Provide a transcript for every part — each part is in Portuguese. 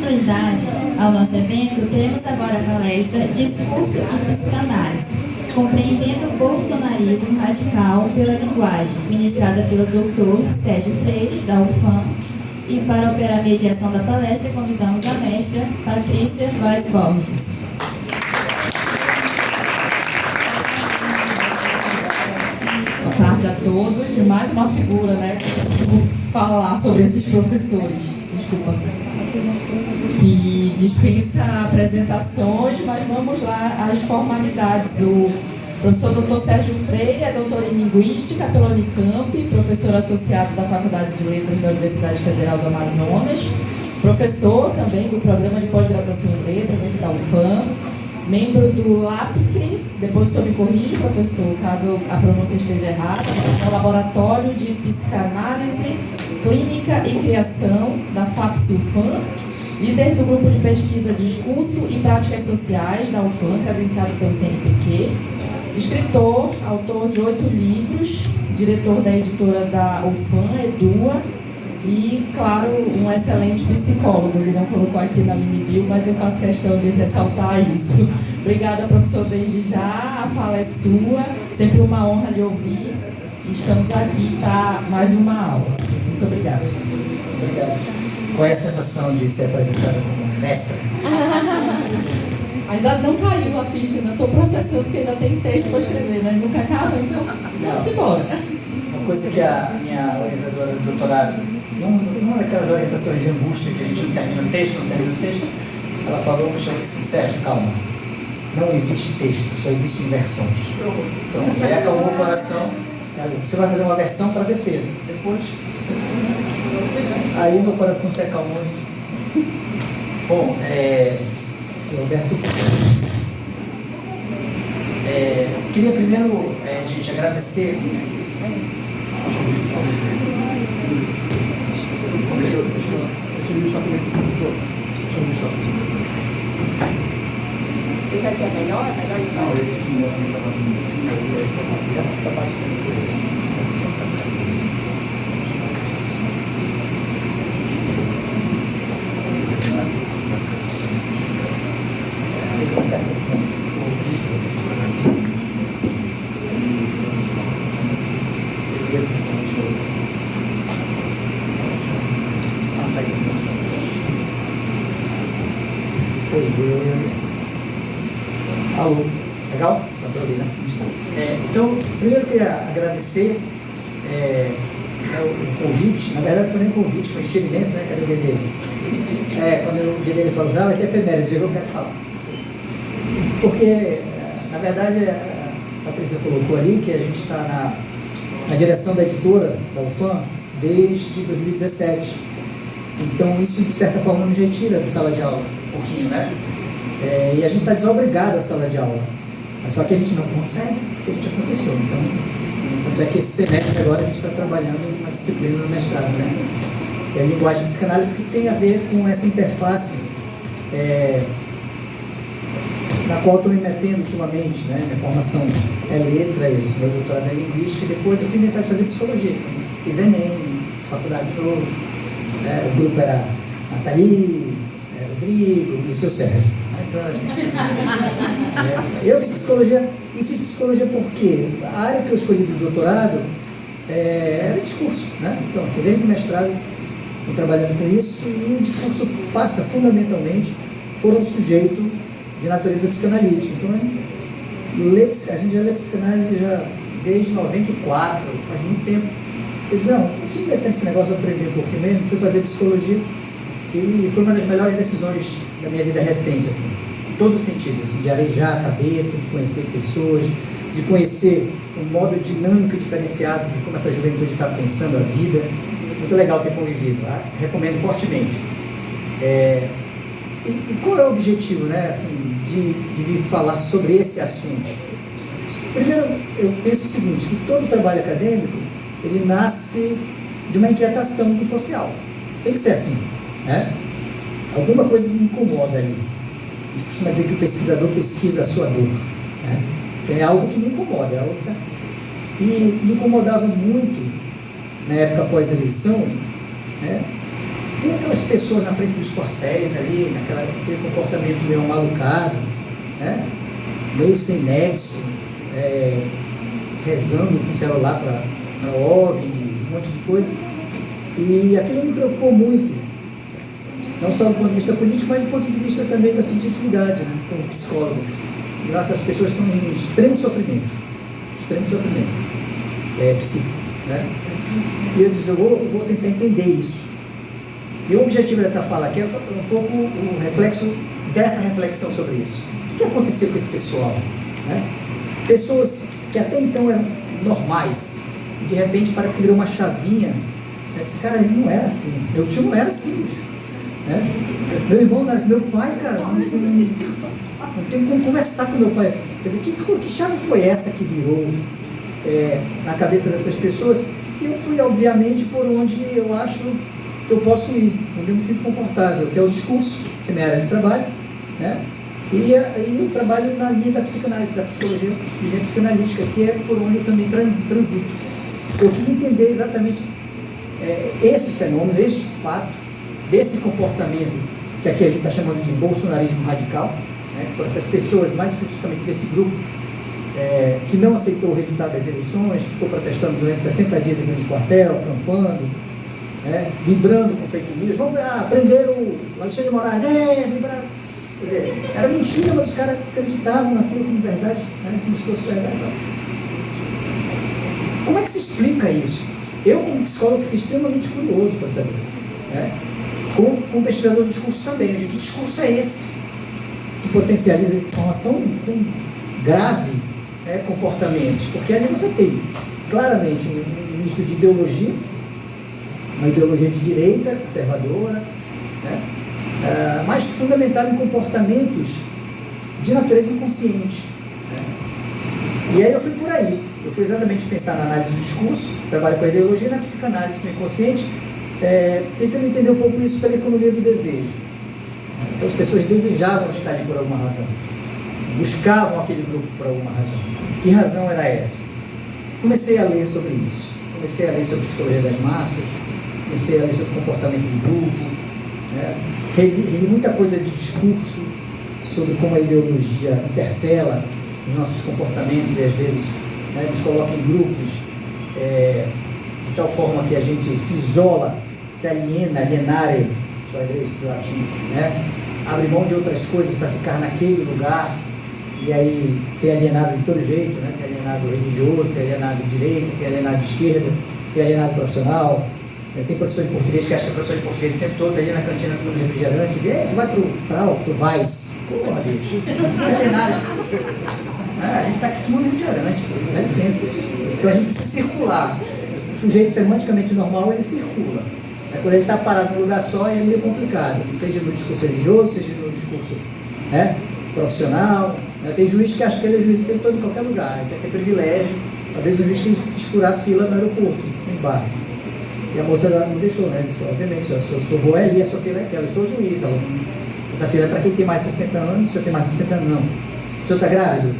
continuidade ao nosso evento, temos agora a palestra Discurso e Psicanálise, compreendendo o bolsonarismo radical pela linguagem, ministrada pelo Dr. Sérgio Freire, da UFAM. E para operar a mediação da palestra, convidamos a mestra Patrícia Vaz Borges. Boa tarde a todos. E mais uma figura, né? Vou falar sobre esses professores, desculpa, que dispensa apresentações, mas vamos lá às formalidades. O professor Dr. Sérgio Freire é doutor em Linguística pela Unicamp, professor associado da Faculdade de Letras da Universidade Federal do Amazonas, professor também do Programa de Pós-Graduação em Letras aqui da UFAM, membro do LAPCRI, depois só me corrige, professor, caso a pronúncia esteja errada, no Laboratório de Psicanálise, Clínica e Criação da FAPS-UFAM, líder do grupo de pesquisa Discurso e Práticas Sociais da UFAM, credenciado pelo CNPq, escritor, autor de 8 livros, diretor da editora da UFAM, Edua, e, claro, um excelente psicólogo. Ele não colocou aqui na mini-bio, mas eu faço questão de ressaltar isso. Obrigada, professor, desde já. A fala é sua, sempre uma honra lhe ouvir. Estamos aqui para mais uma aula. Muito obrigada. Obrigado. Qual é a sensação de ser apresentada como mestra? Ainda não caiu a ficha, ainda estou processando, porque ainda tem texto para escrever, né? Nunca caiu, então vamos embora. Uma coisa que a minha orientadora de doutorado, numa daquelas orientações de angústia que a gente não termina o texto, ela falou, me chamou assim: Sérgio, calma, não existe texto, só existem versões. Então, aí acalmou o coração. Ela disse: você vai fazer uma versão para a defesa. Depois, aí meu coração se acalmou. Bom, Roberto, queria primeiro, gente, agradecer. Esse aqui é melhor? É melhor então? Alô, legal? Dá para ouvir, né? Então, primeiro eu queria agradecer o convite. Na verdade, foi nem convite, foi enchimento, né? Cadê o Guedele? Quando o Guedele falou, vai ter efeméride, eu quero falar. Porque, na verdade, a Patrícia colocou ali que a gente está na direção da editora, da UFAM, desde 2017. Então, isso, de certa forma, nos retira da sala de aula, um pouquinho, né? E a gente está desobrigado à sala de aula. Mas só que a gente não consegue, porque a gente é professor. Então, tanto é que esse semestre agora a gente está trabalhando uma disciplina no mestrado, né? É a linguagem de psicanálise, que tem a ver com essa interface na qual estou me metendo ultimamente, né? Minha formação é letras, meu doutorado é linguística, e depois eu fui inventar de fazer psicologia. Então, fiz Enem, faculdade de novo, o grupo era Nathalie, Rodrigo e o seu Sérgio. Então, assim, eu fiz psicologia, e fiz psicologia porque a área que eu escolhi do doutorado era discurso, né? Então, assim, desde o mestrado estou trabalhando com isso, e o discurso passa fundamentalmente por um sujeito de natureza psicanalítica. Então, a gente já lê psicanálise já desde 94, faz muito tempo. Eu disse, não, estou sempre metendo esse negócio de aprender um pouquinho mesmo, fui fazer psicologia, e foi uma das melhores decisões da minha vida recente, assim, em todo sentido, assim, de arejar a cabeça, de conhecer pessoas, de conhecer um modo dinâmico e diferenciado de como essa juventude está pensando a vida. Muito legal ter convivido, tá? Recomendo fortemente. E qual é o objetivo, né, assim, de vir falar sobre esse assunto? Primeiro, eu penso o seguinte, que todo trabalho acadêmico, ele nasce de uma inquietação do social. Tem que ser assim, né? Alguma coisa me incomoda ali. A gente costuma dizer que o pesquisador pesquisa a sua dor, né? Então é algo que me incomoda, é algo que E me incomodava muito, na época após a eleição, né, Tem aquelas pessoas na frente dos quartéis ali, naquele comportamento meio malucado, né? Meio sem nexo, rezando com o celular para OVNI, um monte de coisa. E aquilo me preocupou muito, não só do ponto de vista político, mas do ponto de vista também da subjetividade, né? Como psicólogo. E nossas pessoas estão em extremo sofrimento psíquico, né? E eu disse, eu vou tentar entender isso. E o objetivo dessa fala aqui é um pouco o reflexo dessa reflexão sobre isso. O que aconteceu com esse pessoal, né? Pessoas que até então eram normais, de repente parece que virou uma chavinha. Esse cara ali não era assim, meu tio não era assim, bicho, né? Meu irmão, meu pai, cara, não tem como conversar com meu pai. Quer dizer, que chave foi essa que virou na cabeça dessas pessoas? E eu fui, obviamente, por onde eu acho que eu posso ir, onde eu me sinto confortável, que é o discurso, que é minha área de trabalho, né? E eu trabalho na linha da psicanálise, da psicologia, linha psicanalítica, que é por onde eu também transito. Eu quis entender exatamente esse fenômeno, este fato, desse comportamento que aqui a gente está chamando de bolsonarismo radical, né? Foram essas pessoas, mais especificamente desse grupo, que não aceitou o resultado das eleições, que ficou protestando durante 60 dias em frente de quartel, acampando, vibrando com fake news. Vamos prender o Alexandre de Moraes, vibraram. Quer dizer, era mentira, mas os caras acreditavam naquilo como verdade, né? Como se fosse verdade. Como é que se explica isso? Eu, como psicólogo, fiquei extremamente curioso para saber, né? Como pesquisador de discurso também, de que discurso é esse que potencializa de forma tão grave comportamentos? Porque ali você tem claramente um misto de ideologia, uma ideologia de direita, conservadora, né? Mas fundamentada em comportamentos de natureza inconsciente, né? E aí eu fui por aí. Eu fui exatamente pensar na análise do discurso, trabalho com a ideologia, e na psicanálise com o inconsciente, tentando entender um pouco isso pela economia do desejo. Aquelas pessoas desejavam estar ali por alguma razão, buscavam aquele grupo por alguma razão. Que razão era essa? Comecei a ler sobre isso, comecei a ler sobre psicologia das massas, comecei a ler sobre comportamento de grupo, né? Reli muita coisa de discurso sobre como a ideologia interpela os nossos comportamentos e às vezes nos coloca em grupos de tal forma que a gente se isola, se aliena, alienare, só inglês do latim, né? Abre mão de outras coisas para ficar naquele lugar, e aí tem alienado de todo jeito, né? Tem alienado religioso, tem alienado de direita, tem alienado de esquerda, tem alienado profissional. Tem professor de português que acha que é professor de português o tempo todo ali na cantina do refrigerante, tu vai tu vais. Porra, bicho, não é alienado. A gente está aqui tomando refrigerante, dá licença. Então a gente precisa circular. O sujeito semanticamente normal, ele circula. Quando ele está parado num lugar só, é meio complicado, seja no discurso religioso, seja no discurso profissional. Tem juiz que acha que ele é juiz o tempo todo em qualquer lugar, ele quer ter privilégio. Às vezes o juiz quis furar a fila no aeroporto, no bar. E a moça não deixou, né? Disse, obviamente, seu avô é ali, a sua filha é aquela, eu sou juiz. Essa filha é para quem tem mais de 60 anos, o senhor tem mais de 60 anos, não. O senhor está grávido?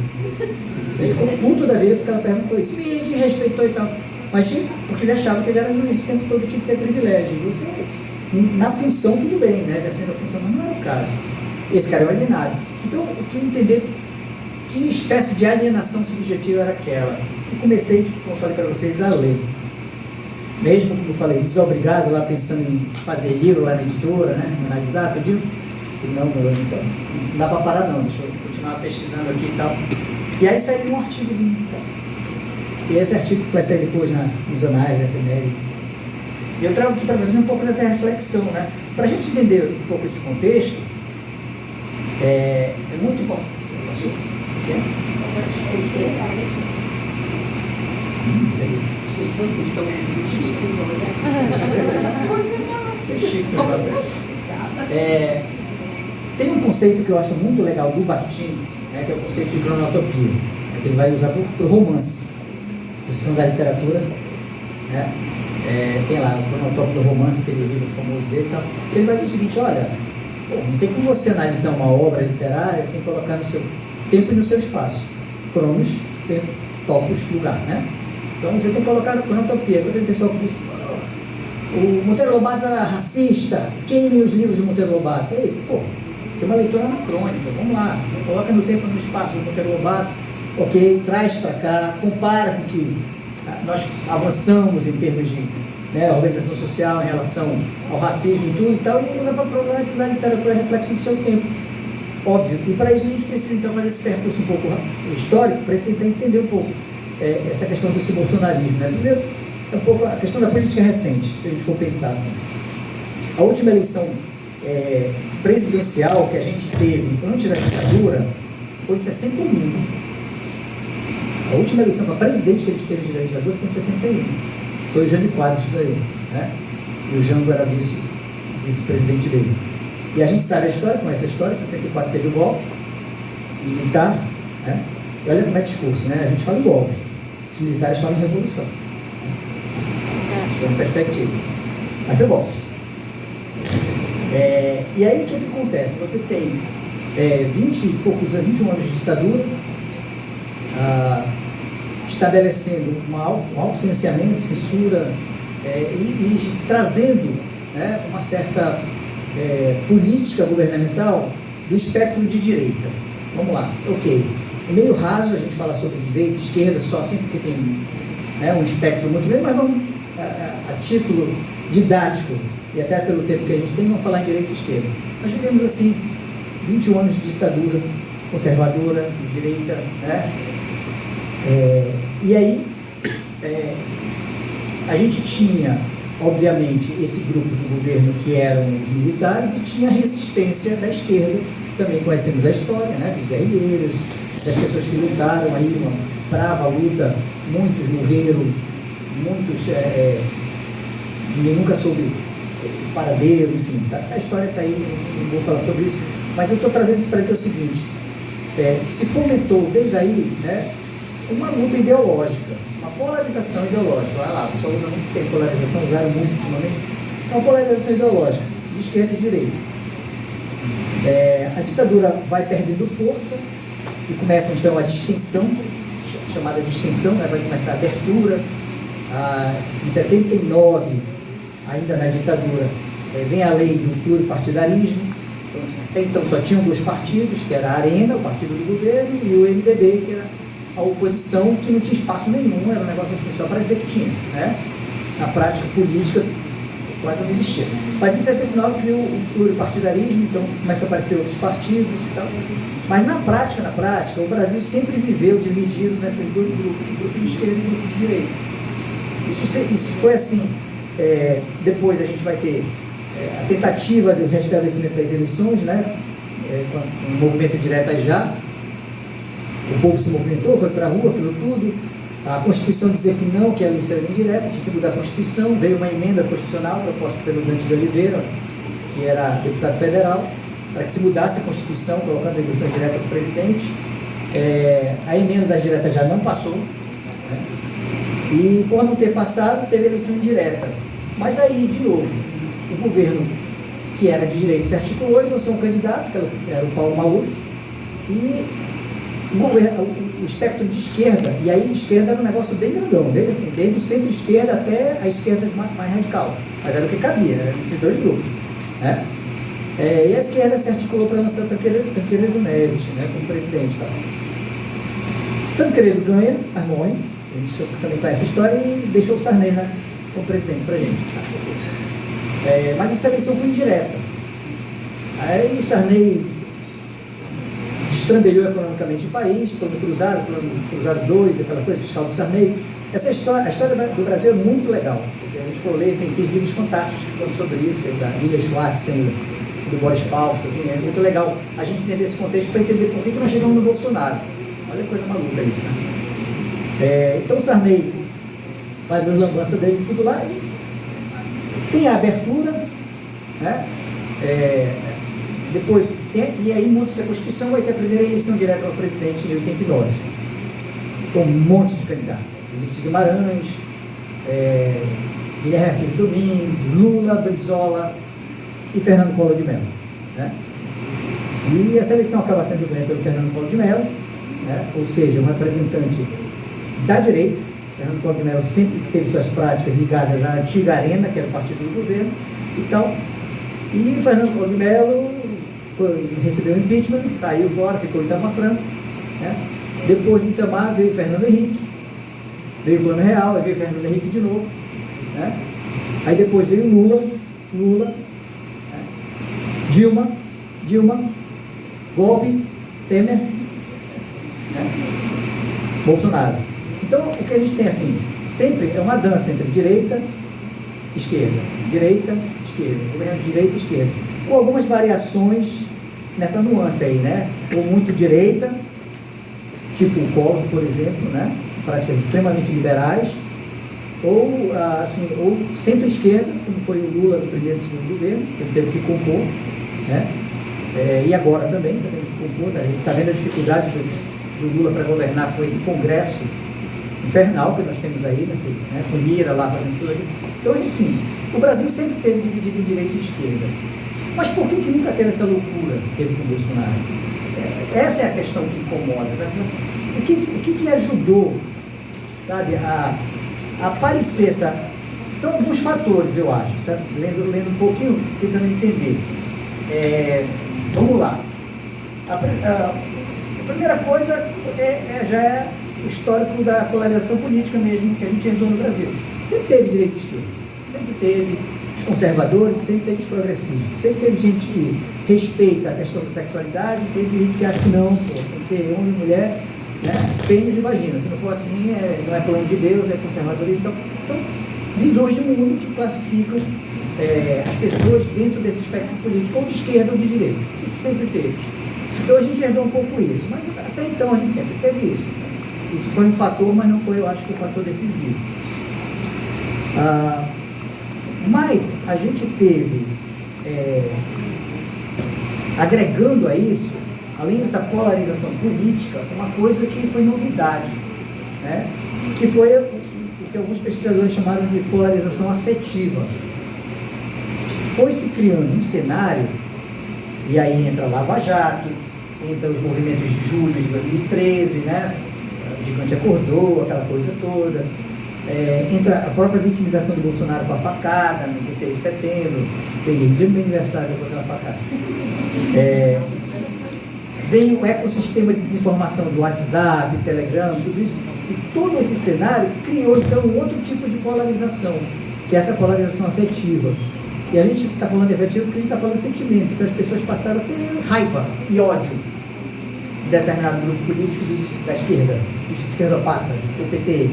Ele ficou puto da vida porque ela perguntou isso, me desrespeitou e tal. Mas porque ele achava que ele era juiz o tempo todo, tinha que ter privilégio. E você, na função, tudo bem, né? Exercendo a função, mas não era o caso. Esse cara é o alienado. Então, eu queria entender que espécie de alienação subjetiva era aquela. E comecei, como eu falei para vocês, a ler. Mesmo, como eu falei, desobrigado, lá pensando em fazer livro lá na editora, né? Analisar, tudinho. Não dá para parar não, deixa eu continuar pesquisando aqui e tal. E aí saiu um artigozinho. E esse artigo que vai sair depois nos anais da efemérides. E eu trago aqui para vocês um pouco dessa reflexão, né? Para a gente entender um pouco esse contexto, é muito importante. Passou? É isso. Vocês estão tem um conceito que eu acho muito legal do Bakhtin, né, que é o conceito de cronotopia, que ele vai usar para o romance. Vocês são da literatura, né? Tem lá o cronotópico do romance, aquele livro famoso dele e tal, que ele vai dizer o seguinte, olha, não tem como você analisar uma obra literária sem colocar no seu tempo e no seu espaço. Cronos, tempo, topos, lugar, né? Então você tem que colocar a cronotopia. Quando tem pessoal que diz, o Monteiro Lobato era racista, queimem os livros de Monteiro Lobato. Ei, pô, isso é uma leitura anacrônica, vamos lá, coloca no tempo e no espaço do Monteiro Lobato, ok, traz para cá, compara com que nós avançamos em termos de organização social em relação ao racismo e tudo e tal, e usa para problematizar a literatura reflexo do seu tempo. Óbvio, e para isso a gente precisa então fazer esse percurso um pouco histórico para tentar entender um pouco essa questão desse bolsonarismo. Primeiro, é um pouco a questão da política recente, se a gente for pensar assim. A última eleição presidencial que a gente teve antes da ditadura foi em 61. A última eleição para presidente que a gente teve antes da ditadura foi em 61. Foi o Jânio Quadros que ganhou, e o Jango era vice-presidente dele. E a gente sabe a história, conhece a história, em 64 teve o golpe militar, e olha como é discurso, a gente fala em golpe, os militares falam em revolução. É uma perspectiva. Mas foi golpe. E aí o que acontece? Você tem 20 e poucos anos, 21 anos de ditadura, estabelecendo um alto silenciamento, censura, e trazendo uma certa política governamental do espectro de direita. Vamos lá, ok. É meio raso a gente falar sobre direita e esquerda só assim, porque tem um espectro muito grande, mas vamos, a título didático, e até pelo tempo que a gente tem, vamos falar em direita e esquerda. Nós vivemos assim, 21 anos de ditadura conservadora, de direita, e aí a gente tinha, obviamente, esse grupo do governo que eram os militares e tinha a resistência da esquerda. Também conhecemos a história, dos guerrilheiros, das pessoas que lutaram aí, uma brava luta, muitos morreram, muitos, ninguém nunca soube o paradeiro, enfim, a história está aí, não vou falar sobre isso, mas eu estou trazendo isso para dizer o seguinte, se fomentou desde aí, uma luta ideológica, uma polarização ideológica. Olha lá, o pessoal usa muito tempo polarização, usaram muito ultimamente. É uma polarização ideológica, de esquerda e direita. A ditadura vai perdendo força e começa então a distinção, chamada distinção, vai começar a abertura. Em 79, ainda na ditadura, vem a lei do pluripartidarismo. Então só tinham dois partidos, que era a Arena, o partido do governo, e o MDB, que era a oposição, que não tinha espaço nenhum, era um negócio assim, só para dizer que tinha. Na prática política quase não existia. Mas em 79 criou o pluripartidarismo, então começa a aparecer outros partidos e tal. Mas na prática, o Brasil sempre viveu dividido nesses dois grupos, grupo de esquerda e grupo de direita. Isso foi assim. Depois a gente vai ter a tentativa do restabelecimento das eleições, com o movimento Direta Já. O povo se movimentou, foi para a rua, aquilo tudo. A Constituição dizia que não, que a eleição era indireta, tinha que mudar a Constituição. Veio uma emenda constitucional proposta pelo Dante de Oliveira, que era deputado federal, para que se mudasse a Constituição, colocando a eleição direta para o presidente. A emenda das diretas já não passou, e por não ter passado, teve eleição indireta. Mas aí, de novo, o governo, que era de direita, se articulou e lançou um candidato, que era o Paulo Maluf, e o espectro de esquerda, e aí de esquerda era um negócio bem grandão, desde o centro-esquerda até a esquerda mais radical, mas era o que cabia, eram esses dois grupos. E a esquerda se articulou para lançar Tancredo Neves como presidente. Tancredo ganha, Armônio, a gente também conhece a história, e deixou o Sarney como presidente para a gente. Mas essa eleição foi indireta. Aí o Sarney destrambelhou economicamente o país, plano cruzado 2, aquela coisa fiscal do Sarney. A história do Brasil é muito legal. Se a gente for ler, tem livros fantásticos falando sobre isso, tem da Lilia Schwartz, tem do Boris Fausto, é muito legal a gente entender esse contexto para entender por que nós chegamos no Bolsonaro. Olha que coisa maluca isso, então o Sarney faz as lambanças dele tudo lá e tem a abertura, depois e aí muda-se a Constituição, vai ter a primeira eleição direta ao presidente em 89, com um monte de candidatos, Ulisses Guimarães, Guilherme Filho Domingues, Lula, Brizola e Fernando Collor de Mello. E essa eleição acaba sendo ganha pelo Fernando Collor de Mello, ou seja, um representante da direita, Fernando Collor de Mello sempre teve suas práticas ligadas à antiga Arena, que era o partido do governo, e tal. E o Fernando Collor de Mello recebeu o impeachment, saiu fora, ficou em Itamar Franco, né? Depois do Itamar veio Fernando Henrique, veio o Plano Real, aí veio Fernando Henrique de novo, né? Aí depois veio Lula, né? Dilma, golpe, Temer, né? Bolsonaro. Então, o que a gente tem assim, sempre é uma dança entre direita, esquerda, governo de direita e esquerda, com algumas variações nessa nuance aí, né? Ou muito direita, tipo o Collor, por exemplo, né? Práticas extremamente liberais, ou centro-esquerda, como foi o Lula no primeiro e segundo governo, que ele teve que compor, né? E agora também, está tendo que compor, a gente está vendo a dificuldade do Lula para governar com esse congresso infernal que nós temos aí, né, com Lira lá fazendo tudo. Então, assim, o Brasil sempre teve dividido em direita e esquerda. Mas por que nunca teve essa loucura que teve com o Bolsonaro? Essa é a questão que incomoda. Sabe? O que ajudou, sabe, a aparecer essa... São alguns fatores, eu acho, sabe? Lendo um pouquinho, tentando entender. Vamos lá. A primeira coisa já é o histórico da polarização política mesmo que a gente herdou no Brasil. Sempre teve direita e esquerda, sempre teve os conservadores, sempre teve os progressistas, sempre teve gente que respeita a questão da sexualidade, teve gente que acha que não, tem que ser homem e mulher, né, pênis e vagina. Se não for assim, não é plano de Deus, é conservadorismo. Então, são visões de mundo que classificam as pessoas dentro desse espectro político, ou de esquerda ou de direita. Isso sempre teve. Então a gente herdou um pouco isso, mas até então a gente sempre teve isso. Isso foi um fator, mas não foi, eu acho, que um fator decisivo. Mas a gente teve, agregando a isso, além dessa polarização política, uma coisa que foi novidade, né? Que foi o que alguns pesquisadores chamaram de polarização afetiva. Foi se criando um cenário, e aí entra Lava Jato, entra os movimentos de julho de 2013, né? O gigante acordou, aquela coisa toda. Entra a própria vitimização do Bolsonaro com a facada, no 16 de setembro, dia do meu aniversário, eu vou dar uma facada. Vem o ecossistema de desinformação do WhatsApp, Telegram, tudo isso. E todo esse cenário criou, então, um outro tipo de polarização, que é essa polarização afetiva. E a gente está falando de afetivo porque a gente está falando de sentimento, então as pessoas passaram a ter raiva e ódio de determinado grupo político da esquerda, dos esquerdopatas, do PT,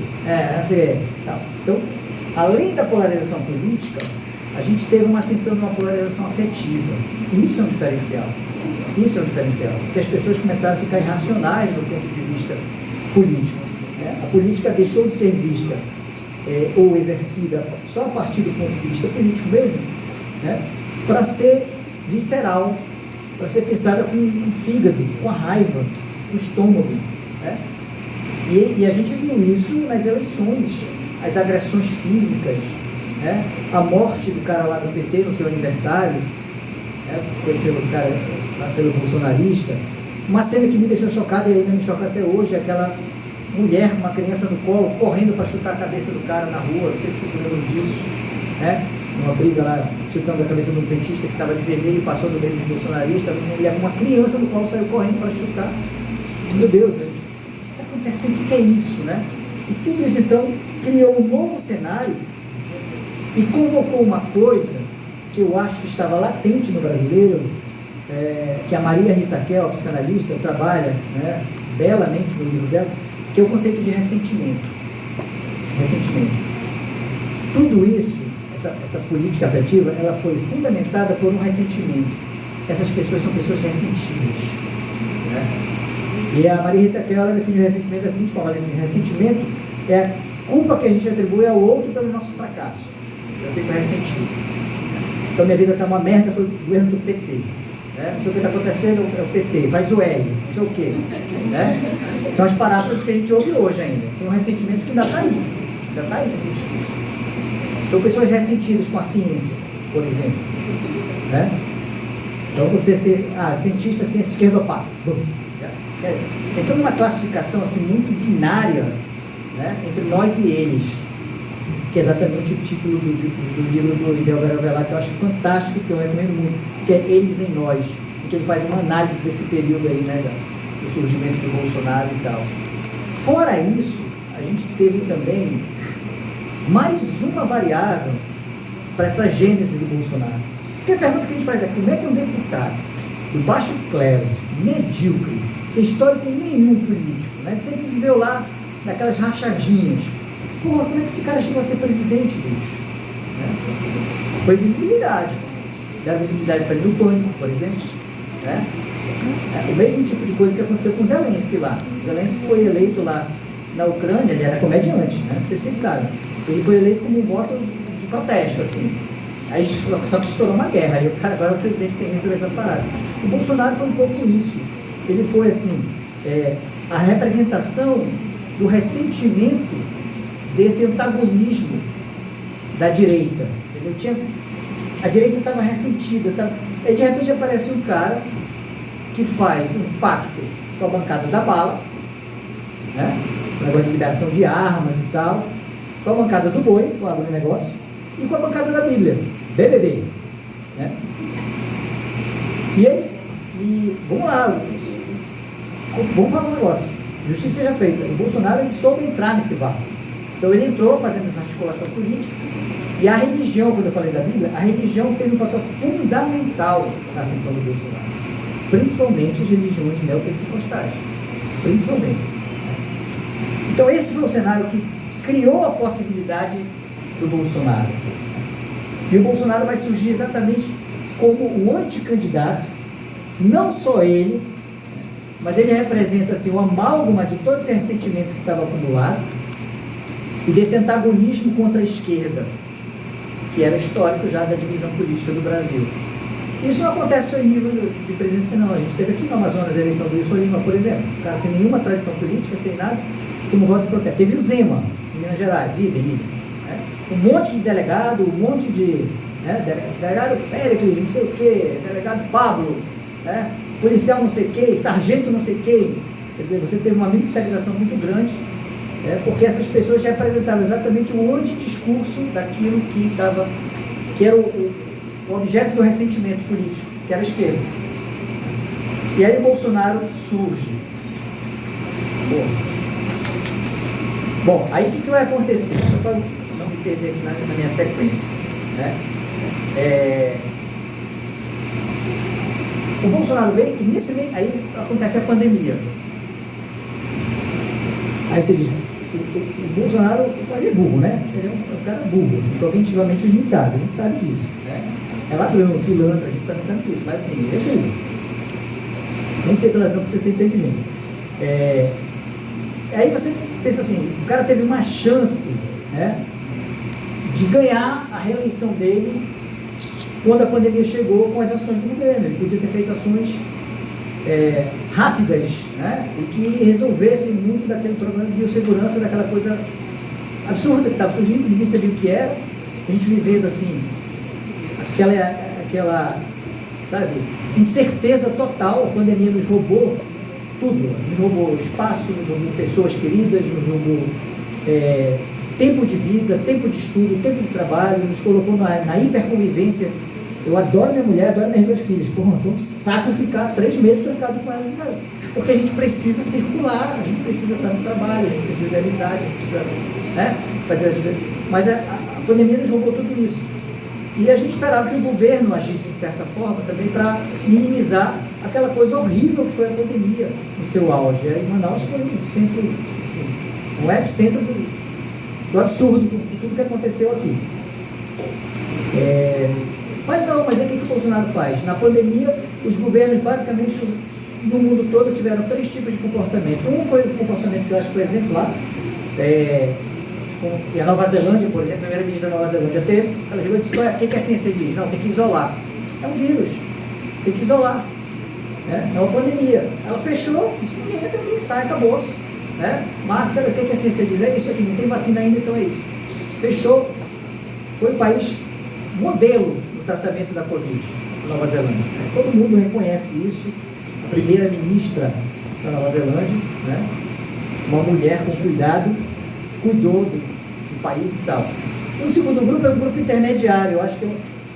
não sei, tal. Então, além da polarização política, a gente teve uma ascensão de uma polarização afetiva. E isso é um diferencial. Isso é um diferencial, porque as pessoas começaram a ficar irracionais do ponto de vista político. Né? A política deixou de ser vista ou exercida só a partir do ponto de vista político mesmo, né? Para ser visceral, para ser pensada com o fígado, com a raiva, com o estômago. Né? E a gente viu isso nas eleições, as agressões físicas, né? A morte do cara lá do PT no seu aniversário, né? pelo bolsonarista. Uma cena que me deixou chocada e ainda me choca até hoje, é aquela mulher, uma criança no colo, correndo para chutar a cabeça do cara na rua, não sei se vocês se lembram disso, né? Uma briga lá, chutando a cabeça de um petista que estava de vermelho e passou no meio do bolsonarista, uma criança no colo saiu correndo para chutar. Meu Deus, o que está acontecendo? O que é isso, né? E tudo isso, então, criou um novo cenário e convocou uma coisa que eu acho que estava latente no brasileiro, que a Maria Rita Kell, psicanalista, trabalha, né, belamente no livro dela, que é o conceito de ressentimento. Tudo isso, essa política afetiva, ela foi fundamentada por um ressentimento. Essas pessoas são pessoas ressentidas. Né? E a Maria Rita Kell, ela define o ressentimento da seguinte forma: assim, ressentimento é a culpa que a gente atribui ao outro pelo nosso fracasso. Eu fico ressentido. Então minha vida está uma merda, foi o governo do PT. Né? Não sei o que está acontecendo, é o PT, faz o L, não sei o quê. Né? São as parábolas que a gente ouve hoje ainda. Tem um ressentimento que ainda está aí. Ainda está aí esse ressentimento. São pessoas ressentidas com a ciência, por exemplo. Né? Então você ser cientista, ciência esquerdopata. Então uma classificação assim, muito binária né? Entre nós e eles, que é exatamente o título do livro do Idelber Avelar, que eu acho fantástico, que eu recomendo muito, que é Eles em Nós, em que ele faz uma análise desse período aí, né, do surgimento do Bolsonaro e tal. Fora isso, a gente teve também mais uma variável para essa gênese do Bolsonaro. Porque a pergunta que a gente faz é: como é que um deputado do baixo clero, medíocre, sem histórico nenhum político, né, que sempre viveu lá naquelas rachadinhas, porra, como é que esse cara chegou a ser presidente, bicho? Né? Foi visibilidade. Dá visibilidade para ele no Pânico, por exemplo. Né? É o mesmo tipo de coisa que aconteceu com o Zelensky lá. O Zelensky foi eleito lá na Ucrânia, ele era comediante, né? Não sei se vocês sabem. Ele foi eleito como um voto de protesto, assim. Aí só que estourou uma guerra, aí o cara agora é o presidente que tem que resolver essa parada. O Bolsonaro foi um pouco isso. Ele foi, assim, a representação do ressentimento desse antagonismo da direita. A direita estava ressentida. Aí de repente aparece um cara que faz um pacto com a bancada da bala, né? O negócio de liberação de armas e tal, com a bancada do boi, com o agronegócio, e com a bancada da Bíblia, BBB. Né? E vamos lá, vamos falar um negócio, justiça seja feita. O Bolsonaro, ele soube entrar nesse barco. Então ele entrou fazendo essa articulação política, e a religião, quando eu falei da Bíblia, a religião teve um papel fundamental na ascensão do Bolsonaro, principalmente as religiões neopentecostais, principalmente. Então esse foi o cenário que criou a possibilidade do Bolsonaro. E o Bolsonaro vai surgir exatamente como o anticandidato, não só ele, mas ele representa assim, o amálgama de todo esse ressentimento que estava acumulado e desse antagonismo contra a esquerda, que era histórico já da divisão política do Brasil. Isso não acontece só em nível de presença, não. A gente teve aqui no Amazonas a eleição do Wilson Lima, por exemplo, um cara sem nenhuma tradição política, sem nada, como voto de protesto. Teve o Zema, em Minas Gerais, idem. Né? Um monte de delegado, um monte de... Né? Delegado Péricles, não sei o quê, delegado Pablo, né? Policial não sei quem, sargento não sei quem. Quer dizer, você teve uma militarização muito grande, porque essas pessoas já representavam exatamente o antidiscurso daquilo que era o objeto do ressentimento político, que era a esquerda. E aí o Bolsonaro surge. Bom, aí o que vai acontecer? Só para não me perder aqui na minha sequência. Né? O Bolsonaro veio e nesse meio, aí acontece a pandemia. Aí você diz, o Bolsonaro, ele é burro, né? Ele é um cara burro, assim, cognitivamente limitado, a gente sabe disso. Né? É ladrão, pilantra, a gente está pensando nisso, mas assim, ele é burro. Nem sempre ladrão precisa ser inteligente. Aí você pensa assim, o cara teve uma chance, né, de ganhar a reeleição dele quando a pandemia chegou com as ações do governo. Ele podia ter feito ações rápidas, né, e que resolvessem muito daquele problema de biossegurança, daquela coisa absurda que estava surgindo, ninguém sabia o que era, a gente vivendo assim, aquela sabe, incerteza total. A pandemia nos roubou tudo, nos roubou espaço, nos roubou pessoas queridas, nos roubou tempo de vida, tempo de estudo, tempo de trabalho, nos colocou na hiperconvivência. Eu adoro minha mulher, adoro minhas duas filhas. Porra, foi um saco ficar 3 meses trancado com elas em casa. Porque a gente precisa circular, a gente precisa estar no trabalho, a gente precisa de amizade, a gente precisa, né, fazer as... Mas a pandemia nos roubou tudo isso. E a gente esperava que o governo agisse de certa forma também para minimizar aquela coisa horrível que foi a pandemia no seu auge. E Manaus foi um centro, assim, um epicentro do absurdo, de tudo que aconteceu aqui. Mas aí o que o Bolsonaro faz? Na pandemia, os governos, basicamente, no mundo todo, tiveram 3 tipos de comportamento. Um foi o comportamento que eu acho que foi exemplar, que a Nova Zelândia, por exemplo, a primeira-ministra da Nova Zelândia teve, ela chegou e disse: o que a ciência diz? Não, tem que isolar. É um vírus, tem que isolar. É uma pandemia. Ela fechou, disse: ninguém entra, ninguém sai, acabou-se. Máscara, o que a ciência diz? É isso aqui, não tem vacina ainda, então é isso. Fechou. Foi o país modelo no tratamento da Covid, a Nova Zelândia. Todo mundo reconhece isso. A primeira-ministra da Nova Zelândia, uma mulher com cuidado, cuidou do país e tal. O segundo grupo é um grupo intermediário, eu acho que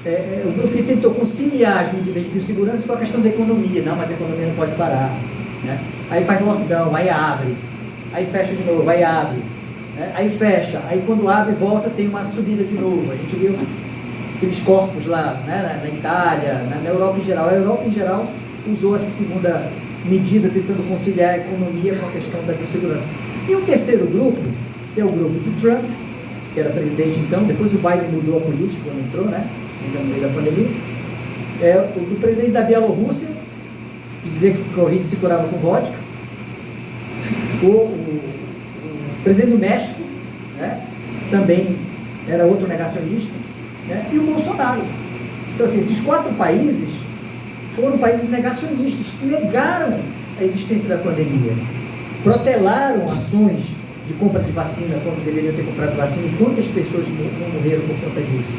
é o grupo que tentou conciliar as medidas de biossegurança com a questão da economia. Não, mas a economia não pode parar, né? Aí faz lockdown, aí abre, aí fecha de novo, aí abre, né? Aí fecha, aí quando abre e volta tem uma subida de novo. A gente viu aqueles corpos lá, né, na Itália, na Europa em geral. A Europa em geral usou essa segunda medida tentando conciliar a economia com a questão da biossegurança. E o terceiro grupo, que é o grupo do Trump, que era presidente então, depois o Biden mudou a política quando entrou, né, no meio da pandemia, é o do presidente da Bielorrússia, que dizia que Covid se curava com vodka, o presidente do México, né, também era outro negacionista, né, e o Bolsonaro. Então, assim, esses 4 países foram países negacionistas, que negaram a existência da pandemia, protelaram ações de compra de vacina quando deveriam ter comprado vacina, e quantas pessoas não morreram por conta disso,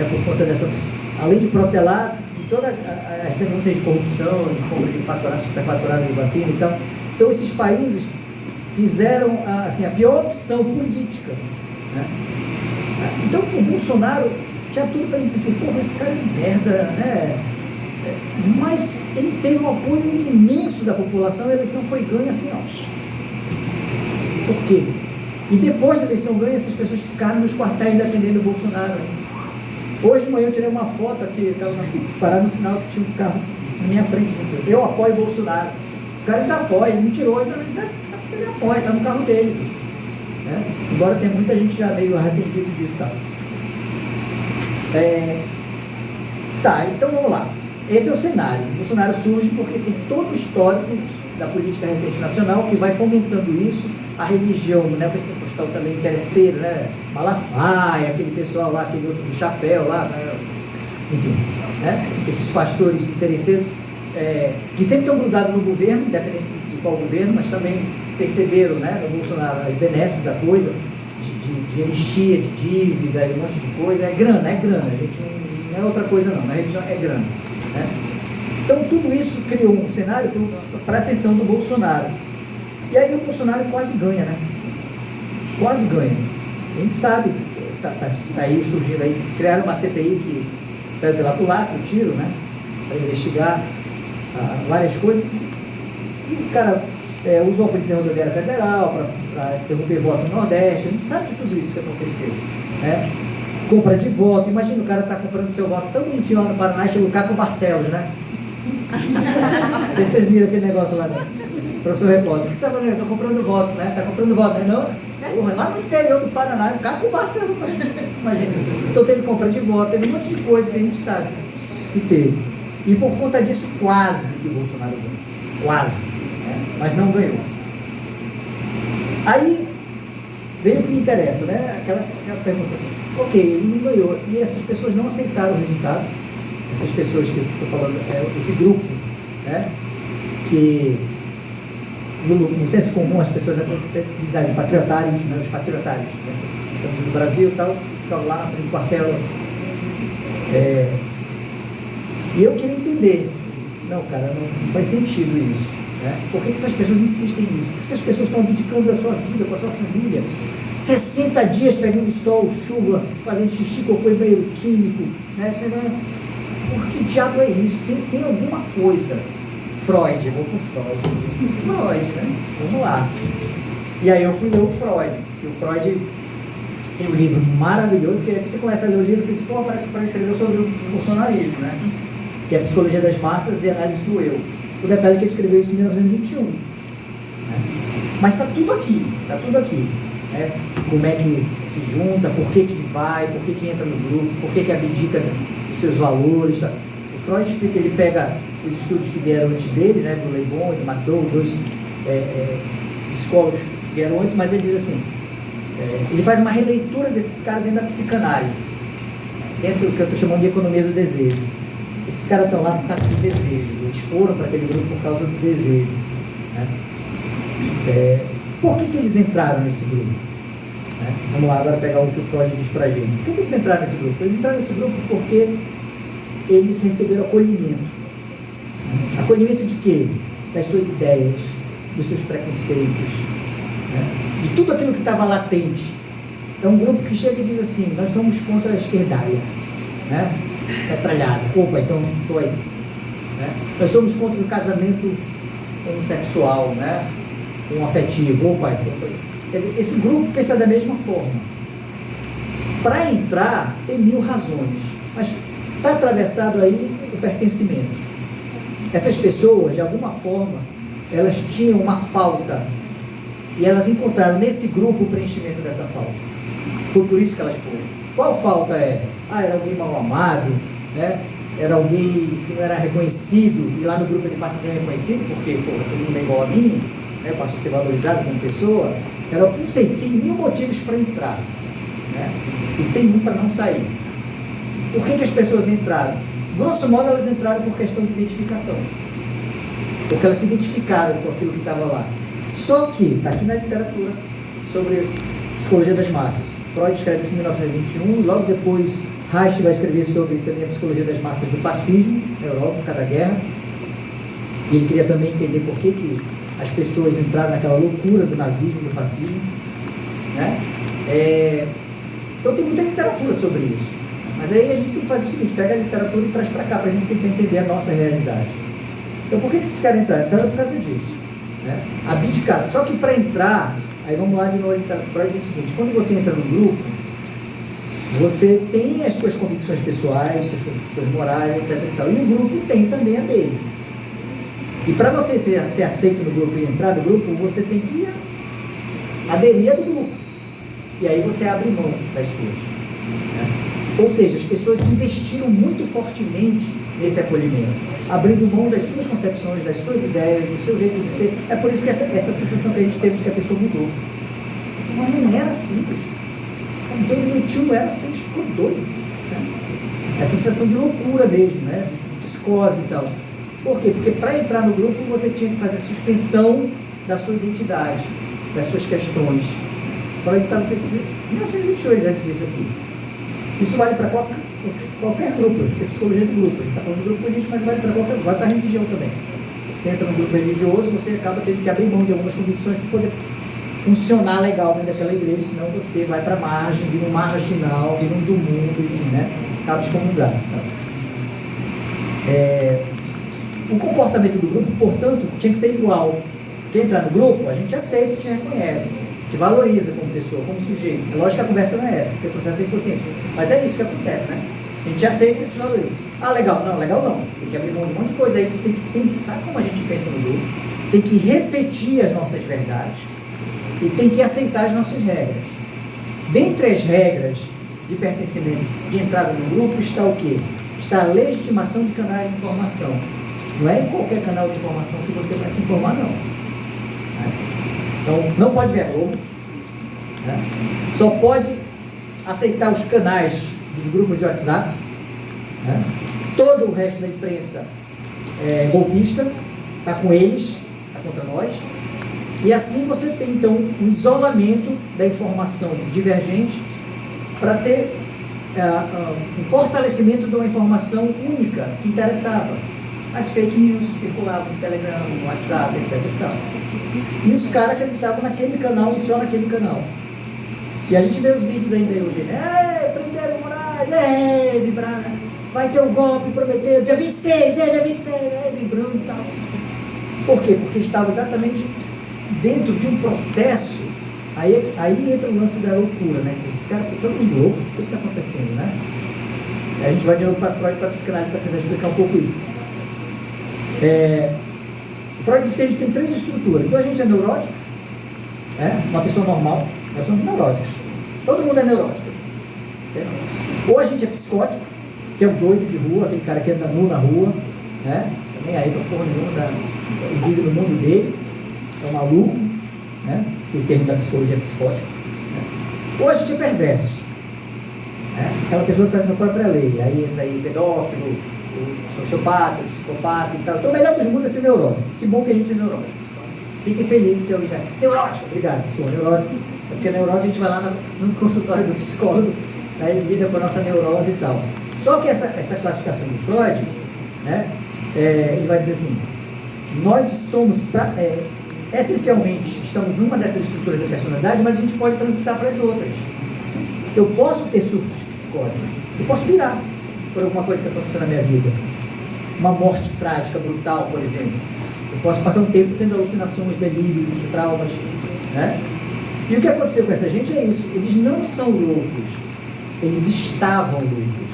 por conta dessa, além de protelar de toda a denúncia de corrupção, de compra de superfaturado de vacina e tal. Então esses países fizeram assim, a pior opção política, né? Então o Bolsonaro tinha tudo para ele dizer assim, pô, esse cara é merda, né? Mas ele teve um apoio imenso da população, a eleição foi ganha assim, ó. Por quê? E depois da eleição ganha, essas pessoas ficaram nos quartéis defendendo o Bolsonaro. Hoje de manhã eu tirei uma foto aqui, estava parado no sinal que tinha um carro na minha frente, assim, eu apoio o Bolsonaro. O cara ainda apoia, ele não tirou, ele apoia, está no carro dele, né? Embora tenha muita gente já meio arrependido disso, tá? Tá, então vamos lá. Esse é o cenário. O Bolsonaro surge porque tem todo o histórico da política recente nacional que vai fomentando isso, a religião, né? O pentecostal também interesseiro, né? Malafaia, aquele pessoal lá, aquele outro do chapéu lá, né? Enfim, né? Esses pastores interesseiros que sempre estão grudados no governo, independente de qual governo, mas também perceberam, né, no Bolsonaro as benesses da coisa, de anistia, de dívida, um monte de coisa. É grana, a gente não é outra coisa não, na religião é grana, né? Então tudo isso criou um cenário para a ascensão do Bolsonaro. E aí o Bolsonaro quase ganha, né? Quase ganha. A gente sabe, tá aí surgindo aí, criaram uma CPI que saiu pela culatra, o tiro, né? Para investigar várias coisas. E o cara usou a Polícia Rodoviária Federal para interromper voto no Nordeste. A gente sabe de tudo isso que aconteceu, né? Compra de voto. Imagina o cara tá comprando seu voto tão bonitinho lá no Paraná e chega o Caco Barcelos, né? Não sei se vocês viram aquele negócio lá, né? Professor repórter, o que você está fazendo? Estou comprando voto, né? Está comprando voto, né? Não? Porra, lá no interior do Paraná, o Caco Barcelos, imagina. Então teve compra de voto, teve um monte de coisa que a gente sabe que teve. E por conta disso, quase que o Bolsonaro ganhou. Quase. Né? Mas não ganhou. Aí veio o que me interessa, né? Aquela pergunta. Ok, ele não ganhou. E essas pessoas não aceitaram o resultado. Essas pessoas que eu estou falando, esse grupo, né? Que no senso comum as pessoas ligarem patriotários, né? Os patriotários, né? Estamos no Brasil e tal, ficavam lá na frente do quartel. E eu queria entender, não, cara, não faz sentido isso, né? Por que essas pessoas insistem nisso? Por que essas pessoas estão abdicando da sua vida, com a sua família? 60 dias pegando sol, chuva, fazendo xixi, cocô e banheiro químico, né? Por que diabo é isso? Tem alguma coisa. Freud, eu vou pro Freud, né? Vamos lá. E aí eu fui ler o Freud. E o Freud tem um livro maravilhoso, que aí você começa a ler o livro e você diz, pô, parece que o Freud escreveu sobre o bolsonarismo, né? Que é a psicologia das massas e a análise do eu. O detalhe é que ele escreveu isso em 1921. Né? Mas está tudo aqui, né? Como é que se junta, por que vai, por que entra no grupo, por que abdica dos seus valores. Tá? O Freud explica, ele pega os estudos que vieram antes dele, né, do Leibon e do McDowell, dois psicólogos que vieram antes, mas ele diz assim, ele faz uma releitura desses caras dentro da psicanálise, dentro do que eu estou chamando de economia do desejo. Esses caras estão lá por causa do desejo, eles foram para aquele grupo por causa do desejo. Né? Por que eles entraram nesse grupo? Né? Vamos lá agora pegar o que o Freud diz para a gente. Por que eles entraram nesse grupo? Eles entraram nesse grupo porque eles receberam acolhimento. Acolhimento de quê? Das suas ideias, dos seus preconceitos, né? De tudo aquilo que estava latente. É um grupo que chega e diz assim, nós somos contra a esquerdalha, né? Petralhada. Opa, então estou aí. Né? Nós somos contra o casamento homossexual, né? Afetivo. Opa, então estou aí. Quer dizer, esse grupo pensa da mesma forma. Para entrar, tem 1000 razões, mas está atravessado aí o pertencimento. Essas pessoas, de alguma forma, elas tinham uma falta e elas encontraram nesse grupo o preenchimento dessa falta. Foi por isso que elas foram. Qual falta é? Era alguém mal amado, né? Era alguém que não era reconhecido, e lá no grupo ele passa a ser reconhecido, porque todo mundo é igual a mim, né? Eu passo a ser valorizado como pessoa. Não sei, tem 1000 motivos para entrar, né? E tem um para não sair. Por que as pessoas entraram? Grosso modo, elas entraram por questão de identificação. Porque elas se identificaram com aquilo que estava lá. Só que, está aqui na literatura, sobre psicologia das massas. Freud escreve isso em 1921, e logo depois Reich vai escrever sobre também a psicologia das massas do fascismo na Europa, por causa da guerra. E ele queria também entender por que as pessoas entraram naquela loucura do nazismo, do fascismo, né? Então tem muita literatura sobre isso. Mas aí a gente tem que fazer o seguinte, pega a literatura e traz para cá, para a gente tentar entender a nossa realidade. Então por que esses caras entraram? Entraram por causa disso, né? Abdicaram. Só que para entrar, aí vamos lá de novo, Freud diz o seguinte, quando você entra no grupo, você tem as suas convicções pessoais, suas convicções morais, etc. E o grupo tem também a dele. E para você ser aceito no grupo e entrar no grupo, você tem que aderir ao grupo. E aí você abre mão das suas. Né? Ou seja, as pessoas investiram muito fortemente nesse acolhimento, abrindo mão das suas concepções, das suas ideias, do seu jeito de ser. É por isso que essa sensação que a gente teve de que a pessoa mudou. Mas não era simples. Em 2021 era assim, ficou doido. Né? Essa sensação de loucura mesmo, né? De psicose e tal. Por quê? Porque para entrar no grupo você tinha que fazer a suspensão da sua identidade, das suas questões. Freud está no 1928 já diz isso aqui. Isso vale para qualquer grupo, isso é psicologia de grupo. A gente está falando de grupo político, mas vale para qualquer, vale para a religião também. Você entra no grupo religioso, você acaba tendo que abrir mão de algumas convicções para poder funcionar legal dentro daquela igreja, senão você vai para a margem, vira um marginal, vira um do mundo, enfim, né? Acaba excomungado. O comportamento do grupo, portanto, tinha que ser igual. Quem entrar no grupo, a gente aceita, te reconhece, te valoriza como pessoa, como sujeito. É lógico que a conversa não é essa, porque o processo é inconsciente. Mas é isso que acontece, né? A gente te aceita e te valoriza. Ah, legal. Não, legal não. Tem que abrir mão de um monte de coisa aí, tu tem que pensar como a gente pensa no grupo, tem que repetir as nossas verdades e tem que aceitar as nossas regras. Dentre as regras de pertencimento, de entrada no grupo, está o quê? Está a legitimação de canais de informação. Não é em qualquer canal de informação que você vai se informar, não. Então, não pode ver a Globo. Né? Só pode aceitar os canais dos grupos de WhatsApp. Né? Todo o resto da imprensa é golpista, está com eles, está contra nós. E assim você tem, então, um isolamento da informação divergente para ter um fortalecimento de uma informação única que interessava. As fake news que circulavam no Telegram, no WhatsApp, etc. E os caras acreditavam naquele canal e só naquele canal. E a gente vê os vídeos ainda hoje. Prenderam o Moraes, vibrando. Vai ter um golpe, prometeu, dia 26, dia 26, vibrando e tal. Por quê? Porque estava exatamente dentro de um processo. Aí entra o lance da loucura, né? Esses caras estão todos loucos, o que está acontecendo, né? E a gente vai de novo para Freud, para a psicanálise, para tentar explicar um pouco isso. Freud diz que a gente tem 3 estruturas. Ou a gente é neurótico, uma pessoa normal, nós somos neuróticos. Todo mundo é neurótico. Ou a gente é psicótico, que é o doido de rua, aquele cara que anda nu na rua, né? Nem aí pra porra nenhuma, ele vive no mundo dele, é um maluco, né? Que o termo da psicologia é psicótico. Né? Ou a gente é perverso, né? Aquela pessoa que faz a sua própria lei, aí entra aí o pedófilo, o sociopata, o psicopata e tal. Então o melhor dos mundos é ser neurótico. Que bom que a gente é neurótico. Fiquem felizes se eu já... Neurótico, obrigado, sou neurótico. Porque a neurose a gente vai lá no consultório do psicólogo, aí ele lida com a nossa neurose e tal. Só que essa classificação do Freud, né, ele vai dizer assim, nós somos, essencialmente, estamos numa dessas estruturas da personalidade, mas a gente pode transitar para as outras. Eu posso ter surtos psicóticos, eu posso virar por alguma coisa que aconteceu na minha vida. Uma morte trágica, brutal, por exemplo. Eu posso passar um tempo tendo alucinações, delírios, traumas, né? E o que aconteceu com essa gente é isso. Eles não são loucos, eles estavam loucos.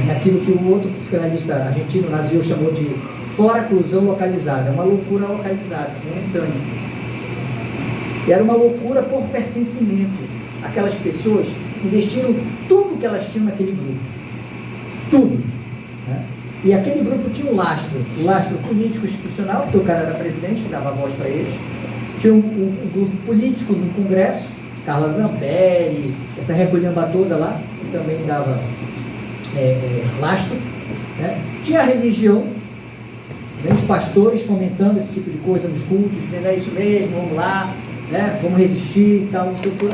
Naquilo que o outro psicanalista argentino, Nazio, chamou de fora-clusão localizada. É uma loucura localizada, momentânea. E era uma loucura por pertencimento. Aquelas pessoas investiram tudo que elas tinham naquele grupo. Tudo. Né? E aquele grupo tinha um lastro político institucional, porque o cara era presidente, que dava voz para eles. Tinha um grupo político no Congresso, Carla Zambelli, essa recolhamba toda lá, que também dava lastro. Né? Tinha a religião, né? Os pastores fomentando esse tipo de coisa nos cultos, dizendo, é isso mesmo, vamos lá, né? Vamos resistir e tal, não sei o que.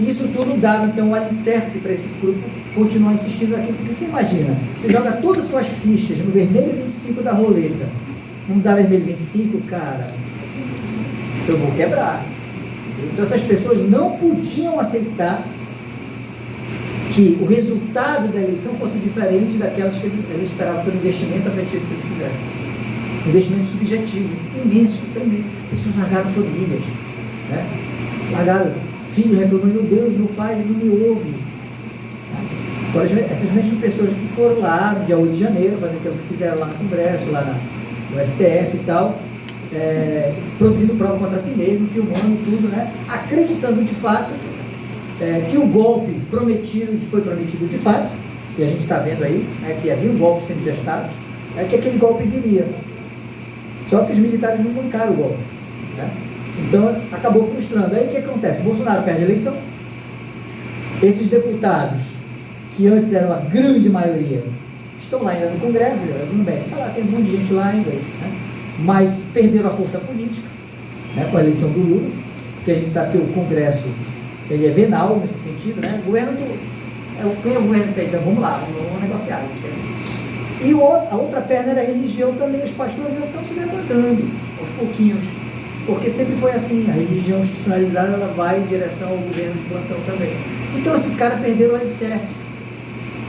Isso tudo dava, então, um alicerce para esse grupo continuar insistindo aqui, porque você imagina, você joga todas as suas fichas no vermelho 25 da roleta, não dá vermelho 25, cara, eu vou quebrar. Então essas pessoas não podiam aceitar que o resultado da eleição fosse diferente daquelas que eles esperavam pelo investimento afetivo que eles fizessem. Investimento subjetivo, imenso, tremendo. Pessoas largaram famílias, né? Largaram filhos reclamando, meu Deus, meu pai não me ouve. Agora, essas mesmas pessoas que foram lá no dia 8 de janeiro, fazer o que fizeram lá no Congresso, lá no STF e tal, produzindo prova contra si mesmo, filmando tudo, né? Acreditando de fato que o golpe prometido, que foi prometido de fato, e a gente está vendo aí, né, que havia um golpe sendo gestado, que aquele golpe viria. Só que os militares não bancaram o golpe, né? Então acabou frustrando. Aí o que acontece? Bolsonaro perde a eleição. Esses deputados, que antes eram a grande maioria, estão lá ainda no Congresso, não bem. Tem um monte de gente lá ainda, né? Mas perderam a força política, né, com a eleição do Lula, porque a gente sabe que o Congresso ele é venal nesse sentido, né? O governo quem é o governo tem? Então vamos lá, vamos negociar. E a outra perna era a religião também, os pastores já estão se levantando aos pouquinhos, porque sempre foi assim, a religião institucionalizada ela vai em direção ao governo de plantão também. Então esses caras perderam o alicerce.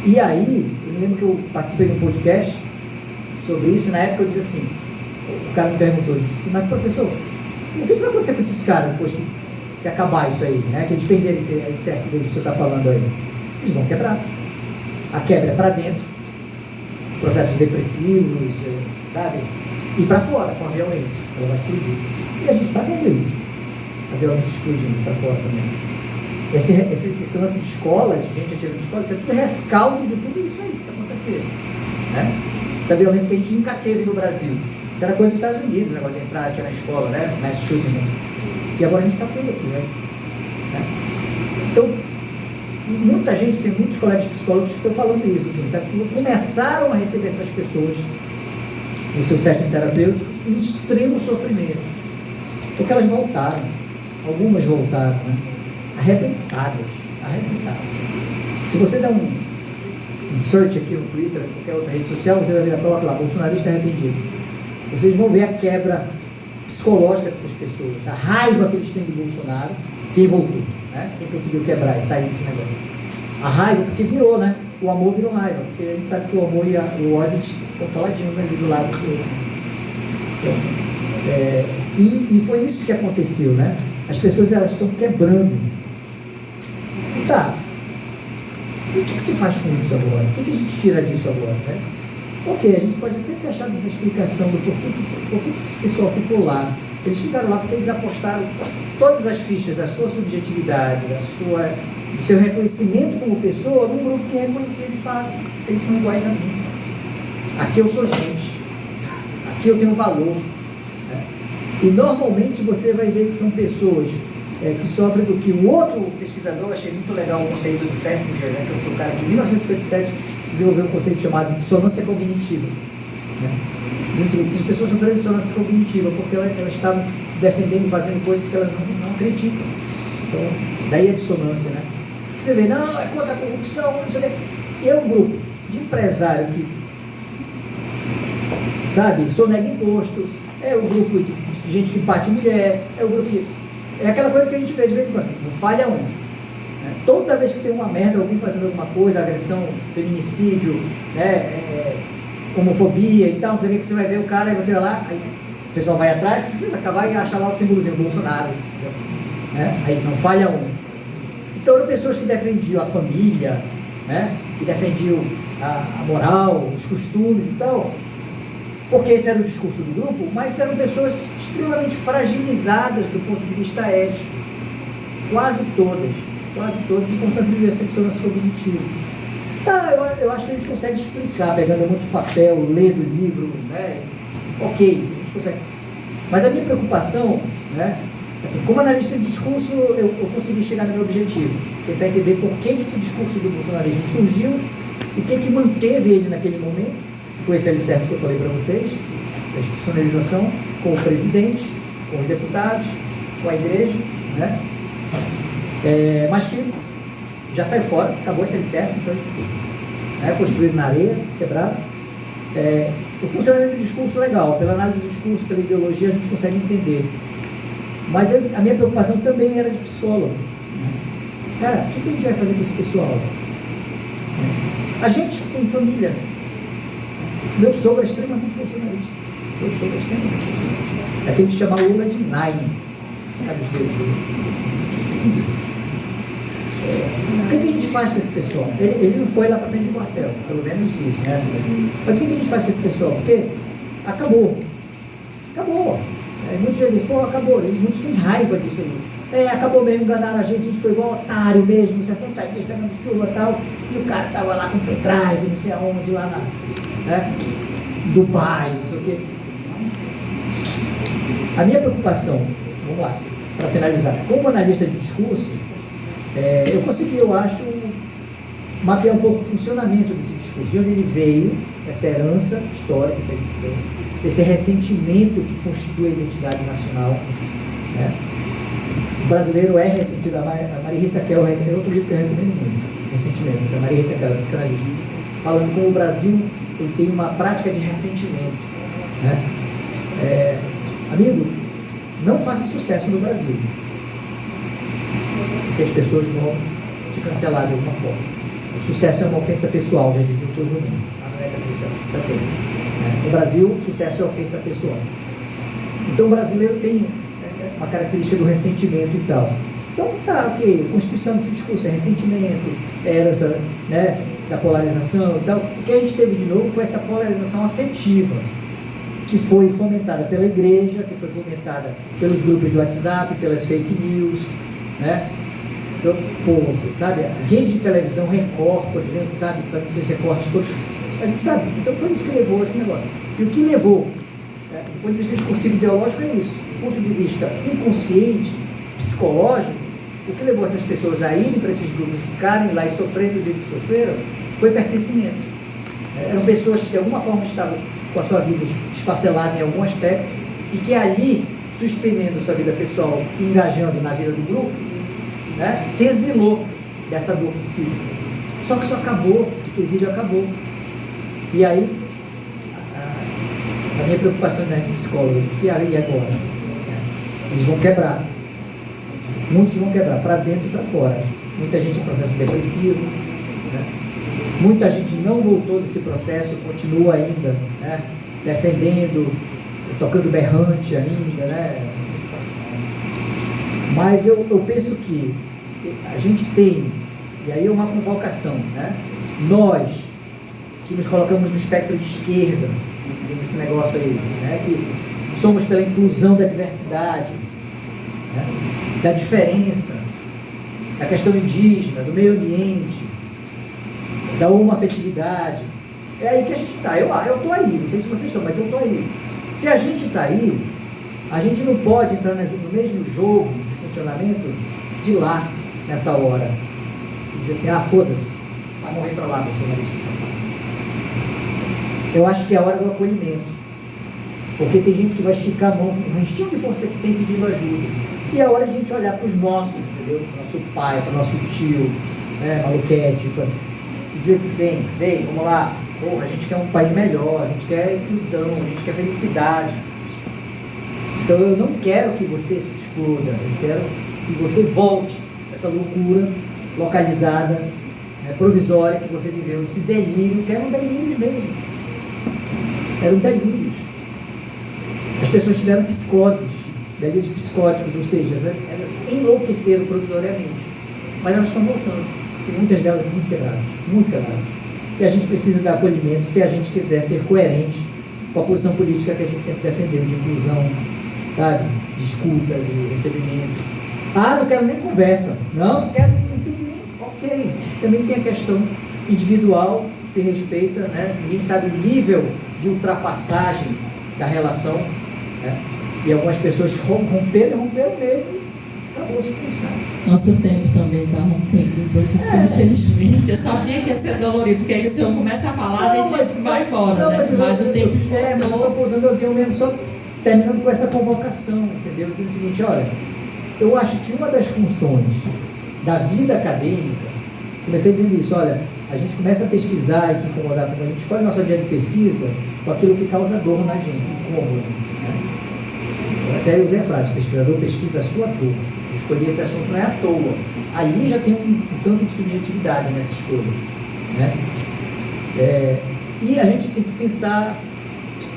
E aí, eu me lembro que eu participei de um podcast sobre isso, e na época eu disse assim, o cara me perguntou, disse, mas professor, o que vai acontecer com esses caras depois que acabar isso aí, né? Que eles perderem esse alicerce deles que o senhor está falando aí? Eles vão quebrar. A quebra é para dentro, processos depressivos, sabe? E para fora, com a violência, ela vai explodir. E a gente está vendo aí a violência explodindo para fora também. Esse lance de escolas, gente atirando de escola, isso é tudo rescaldo de tudo isso aí que está acontecendo, né? Essa violência que a gente nunca teve no Brasil. Isso era coisa dos Estados Unidos, o negócio de entrar, atirar na escola, né? Mass shooting. E agora a gente está tendo aqui, né? Então, e muita gente, tem muitos colegas psicólogos que estão falando isso, assim, começaram a receber essas pessoas no seu setting terapêutico em extremo sofrimento, porque elas voltaram, algumas voltaram, né? Arrebentadas. Se você der um search aqui no Twitter, qualquer outra rede social, você vai ver a prova lá, bolsonarista arrependido. Vocês vão ver a quebra psicológica dessas pessoas, a raiva que eles têm do Bolsonaro, quem voltou, né? Quem conseguiu quebrar e sair desse negócio. A raiva, porque virou, né? O amor virou raiva, porque a gente sabe que o amor e o ódio estão coladinhos ali do lado do outro. E foi isso que aconteceu, né? As pessoas elas estão quebrando. Tá. E o que se faz com isso agora? O que a gente tira disso agora, né? Ok, a gente pode até ter achado essa explicação do porquê que esse pessoal ficou lá. Eles ficaram lá porque eles apostaram todas as fichas da sua subjetividade, do seu reconhecimento como pessoa, num grupo que reconhecia de fato. Eles são iguais a mim. Aqui eu sou gente. Aqui eu tenho valor. Né? E normalmente você vai ver que são pessoas que sofrem do que um outro pesquisador, achei muito legal o conceito do Festinger, né, que foi o cara que em 1957 desenvolveu um conceito chamado de dissonância cognitiva. Né? Diz o seguinte, essas pessoas sofreram dissonância cognitiva porque elas estavam defendendo e fazendo coisas que elas não acreditam. Então, daí a dissonância, né? Você vê, não, é contra a corrupção, não sei o quê. E é um grupo de empresário que, sabe, sonega imposto, é o grupo de gente que bate mulher, é o grupo de... É aquela coisa que a gente vê de vez em quando, não falha um. Né? Toda vez que tem uma merda, alguém fazendo alguma coisa, agressão, feminicídio, né, homofobia e tal, não sei o que você vai ver o cara, aí você vai lá, aí o pessoal vai atrás, vai acabar e acha lá o símbolozinho, Bolsonaro. Né? Aí não falha um. Então eram pessoas que defendiam a família, né? Que defendiam a moral, os costumes e tal, porque esse era o discurso do grupo, mas eram pessoas extremamente fragilizadas do ponto de vista ético. Quase todas, e portanto viviam essa dissonância cognitiva. Tá, eu acho que a gente consegue explicar, pegando um monte de papel, lendo o livro, né? Ok, a gente consegue. Mas a minha preocupação, né? Assim, como analista de discurso, eu consegui chegar no meu objetivo, tentar entender por que esse discurso do bolsonarismo surgiu, o que manteve ele naquele momento, que foi esse alicerce que eu falei para vocês, a institucionalização com o presidente, com os deputados, com a igreja, né? Mas que já sai fora, acabou esse alicerce, então, construído na areia, quebrado. O funcionamento do discurso legal, pela análise do discurso, pela ideologia, a gente consegue entender. Mas a minha preocupação também era de psicólogo. Cara, o que a gente vai fazer com esse pessoal? A gente que tem família. Meu sogro é extremamente bolsonarista. É aquele que chama Lula de Nine. Sabe os dedos dele? O que a gente faz com esse pessoal? Ele não foi lá para frente do quartel, pelo menos isso, né? Mas o que a gente faz com esse pessoal? Porque acabou. Muitos já dizem, acabou. Muitos têm raiva disso aí. Acabou mesmo, enganaram a gente foi igual otário mesmo, 60 dias pegando chuva e tal, e o cara estava lá com pendrive, não sei aonde, lá na Dubai, não sei o quê. A minha preocupação, vamos lá, para finalizar, como analista de discurso, eu consegui, eu acho, mapear um pouco o funcionamento desse discurso, de onde ele veio, essa herança histórica que a gente tem, esse ressentimento que constitui a identidade nacional. Né? O brasileiro é ressentido. A Maria Rita Kell é outro livro que eu recomendo muito, Ressentimento, da Maria Rita Kell, psicanalista, falando como o Brasil ele tem uma prática de ressentimento. Né? Amigo, não faça sucesso no Brasil, porque as pessoas vão te cancelar de alguma forma. O sucesso é uma ofensa pessoal, já dizia o teu Juninho, na década de 70. No Brasil, o sucesso é ofensa pessoal. Então o brasileiro tem uma característica do ressentimento e tal. Então tá, ok, constituição desse discurso é ressentimento, herança, né, da polarização e tal. O que a gente teve de novo foi essa polarização afetiva, que foi fomentada pela igreja, que foi fomentada pelos grupos de WhatsApp, pelas fake news, né? Então, sabe, a rede de televisão, Record, por exemplo, sabe, fazendo esses recortes todos. A gente sabe, então foi isso que levou esse negócio. E o que levou, do ponto de vista discursivo ideológico, é isso. Do ponto de vista inconsciente, psicológico, o que levou essas pessoas a irem para esses grupos, ficarem lá e sofrendo do jeito que sofreram, foi pertencimento. Eram pessoas que de alguma forma estavam com a sua vida desfacelada em algum aspecto e que ali, suspendendo sua vida pessoal e engajando na vida do grupo, né, se exilou dessa dor psíquica. Só que isso acabou, esse exílio acabou. E aí, a minha preocupação não é de psicólogo, e agora? Eles vão quebrar. Muitos vão quebrar, para dentro e para fora. Muita gente em processo depressivo, né? Muita gente não voltou desse processo, continua ainda, né, defendendo, tocando berrante ainda, né? Mas eu penso que a gente tem, e aí é uma convocação, né? Nós, que nos colocamos no espectro de esquerda, esse negócio aí, né? Que somos pela inclusão da diversidade, né? Da diferença, da questão indígena, do meio ambiente, da homoafetividade. É aí que a gente está. Eu estou aí, não sei se vocês estão, mas eu estou aí. Se a gente está aí, a gente não pode entrar no mesmo jogo de funcionamento de lá, nessa hora. E dizer assim, foda-se, vai morrer para lá, bolsonarista safado. Eu acho que é a hora do acolhimento. Porque tem gente que vai esticar a mão, um restinho de força que tem pedindo ajuda. E é a hora de a gente olhar para os nossos, entendeu? Para o nosso pai, para o nosso tio, né, maluquete, e dizer, vem, vamos lá. Porra, a gente quer um país melhor, a gente quer inclusão, a gente quer felicidade. Então eu não quero que você se exploda, eu quero que você volte essa loucura localizada, provisória que você viveu, esse delírio, que era um delírio mesmo. Eram delírios. As pessoas tiveram psicoses, delírios psicóticos, ou seja, elas enlouqueceram provisoriamente. Mas elas estão voltando. E muitas delas muito quebradas, muito quebradas. E a gente precisa dar acolhimento se a gente quiser ser coerente com a posição política que a gente sempre defendeu, de inclusão, sabe? De escuta, de recebimento. Ah, não quero nem conversa. Não quero, não tem nem. Ok. Também tem a questão individual, se respeita, né? Ninguém sabe o nível de ultrapassagem da relação, né? E algumas pessoas romperam mesmo. Acabou-se com isso, né? Nosso tempo também está rompendo, professor, infelizmente. Eu sabia que ia ser dolorido, porque aí o senhor começa a falar, a gente vai embora, né? Mas o tempo esgotou. Mas eu estou pousando o avião mesmo, só terminando com essa convocação, entendeu? Dizendo o seguinte, olha, eu acho que uma das funções da vida acadêmica, comecei dizendo isso, olha, a gente começa a pesquisar e se incomodar, como a gente escolhe nosso objeto de pesquisa com aquilo que causa dor na gente, incômodo, né? Eu até usei a frase, o pesquisador pesquisa a sua dor. Escolher esse assunto não é à toa. Ali já tem um tanto de subjetividade nessa escolha, né? E a gente tem que pensar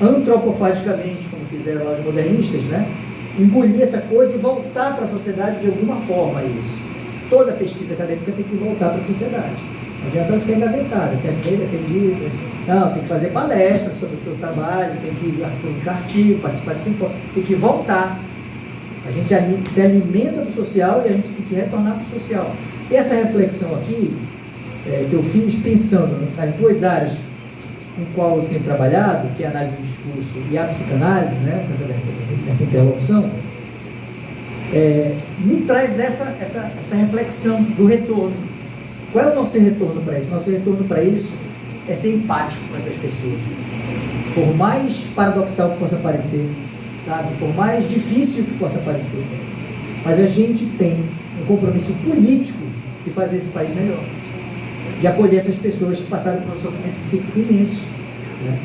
antropofagicamente, como fizeram os modernistas, né? Engolir essa coisa e voltar para a sociedade de alguma forma isso. Toda pesquisa acadêmica tem que voltar para a sociedade. Não adianta ela ficar engavetada, terminei, defendida. Não, tem que fazer palestra sobre o seu trabalho, tem que publicar artigo, participar de simpósio, tem que voltar. A gente se alimenta do social e a gente tem que retornar para o social. E essa reflexão aqui, que eu fiz pensando nas duas áreas com qual eu tenho trabalhado, que é a análise do discurso e a psicanálise, né, essa interlocução, me traz essa reflexão do retorno. Qual é o nosso retorno para isso? Nosso retorno para isso é ser empático com essas pessoas. Por mais paradoxal que possa parecer, sabe? Por mais difícil que possa parecer, mas a gente tem um compromisso político de fazer esse país melhor, de acolher essas pessoas que passaram por um sofrimento psíquico imenso, né?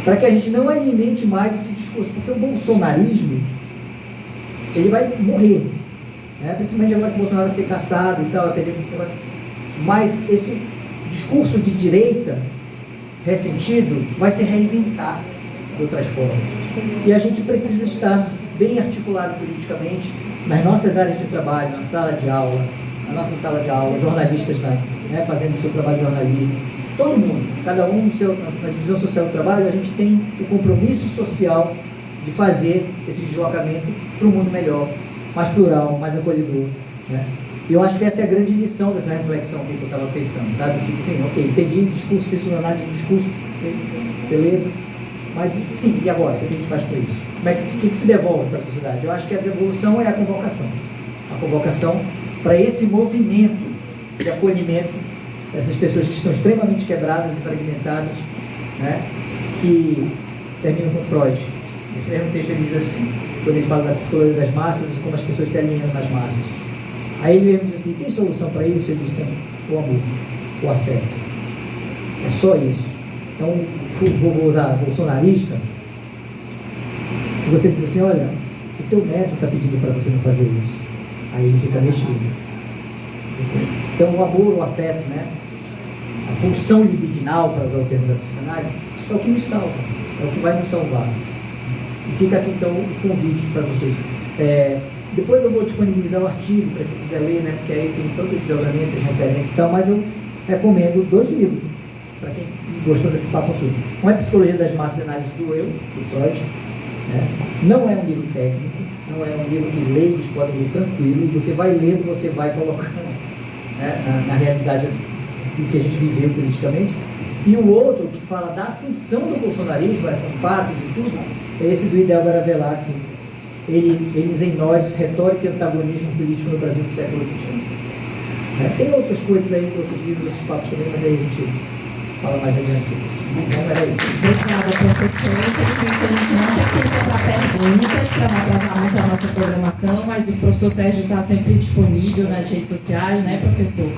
Para que a gente não alimente mais esse discurso, porque o bolsonarismo ele vai morrer, né? Principalmente agora que o Bolsonaro vai ser caçado e tal, vai perder muito. Mas esse discurso de direita ressentido vai se reinventar de outras formas. E a gente precisa estar bem articulado politicamente nas nossas áreas de trabalho, na sala de aula, jornalistas fazendo o seu trabalho de jornalismo, todo mundo, cada um na divisão social do trabalho, a gente tem o compromisso social de fazer esse deslocamento para um mundo melhor, mais plural, mais acolhedor, né? E eu acho que essa é a grande lição dessa reflexão que eu estava pensando, sabe? Tipo assim, ok, entendi o discurso, fiz uma análise do discurso, okay, beleza? Mas, sim, e agora? O que a gente faz com isso? O que se devolve para a sociedade? Eu acho que a devolução é a convocação. A convocação para esse movimento de acolhimento dessas pessoas que estão extremamente quebradas e fragmentadas, né? Que terminam com Freud. Esse mesmo texto ele diz assim, quando ele fala da psicologia das massas e como as pessoas se alinham nas massas. Aí ele mesmo diz assim, tem solução para isso? Ele diz, tem o amor, o afeto. É só isso. Então, vou usar bolsonarista. Se você diz assim, olha, o teu médico está pedindo para você não fazer isso, aí ele fica mexido. Então, o amor, o afeto, né? A pulsão libidinal, para usar o termo da psicanálise, é o que nos salva, é o que vai nos salvar. E fica aqui, então, o convite para vocês. Depois eu vou disponibilizar o artigo para quem quiser ler, né? Porque aí tem todos os desdobramentos, referências e tal, mas eu recomendo 2 livros, para quem gostou desse papo aqui. Um é Psicologia das Massas e Análise do Eu, do Freud, né? Não é um livro técnico, não é um livro que leigos podem ler tranquilo, você vai lendo, você vai colocando, né, na realidade do que a gente viveu politicamente. E o outro, que fala da ascensão do bolsonarismo, com fatos e tudo, é esse do Idelber Avelar, Eles em Nós, Retórica e Antagonismo Político no Brasil do século XXI. Tem outras coisas aí, outros livros, outros papos também, mas aí a gente fala mais adiante. Então, era isso. Obrigada, professor. Infelizmente, a gente não tem tempo para perguntas, para não atrasar muito a nossa programação, mas o professor Sérgio está sempre disponível nas redes sociais, né, professor?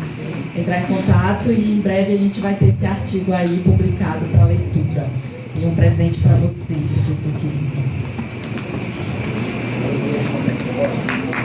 Entrar em contato e em breve a gente vai ter esse artigo aí publicado para leitura. E um presente para você, professor querido. Obrigado.